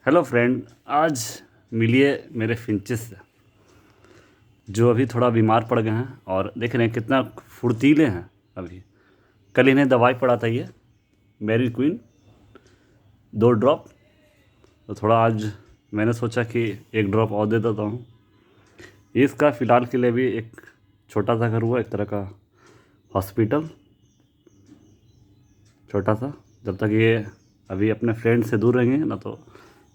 Hello friend, आज मिलिए मेरे फिंचेस से जो अभी थोड़ा बीमार पड़ गए हैं और देख रहे हैं कितना फुर्तीले हैं अभी। कल इन्हें दवाई पड़ा था ये मैरी क्वीन 2 ड्रॉप, तो थोड़ा आज मैंने सोचा कि 1 ड्रॉप और दे देता हूँ। इसका फ़िलहाल के लिए भी एक छोटा सा घर हुआ, एक तरह का हॉस्पिटल छोटा सा। जब तक ये अभी अपने फ्रेंड से दूर रहेंगे ना, तो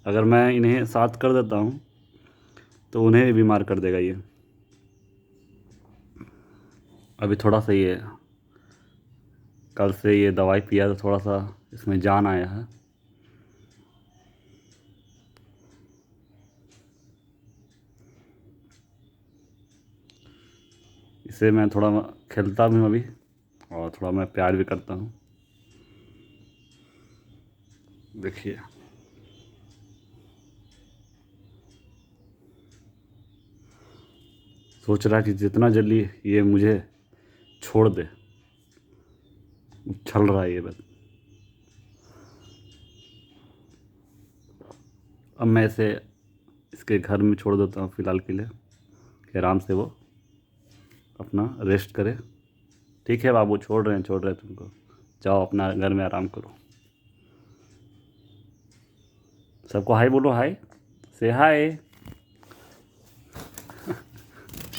अगर मैं इन्हें साथ कर देता हूँ तो उन्हें भी बीमार कर देगा ये। अभी थोड़ा सा ये कल से ये दवाई पिया तो थोड़ा सा इसमें जान आया है। इसे मैं थोड़ा खेलता भी हूँ अभी और थोड़ा मैं प्यार भी करता हूँ। देखिए, सोच रहा कि जितना जल्दी ये मुझे छोड़ दे, उछल रहा है ये बस। अब मैं इसे इसके घर में छोड़ देता हूँ फ़िलहाल के लिए कि आराम से वो अपना रेस्ट करे। ठीक है बाबू, छोड़ रहे हैं तुमको, जाओ अपना घर में आराम करो। सबको हाय बोलो, हाय, से हाय।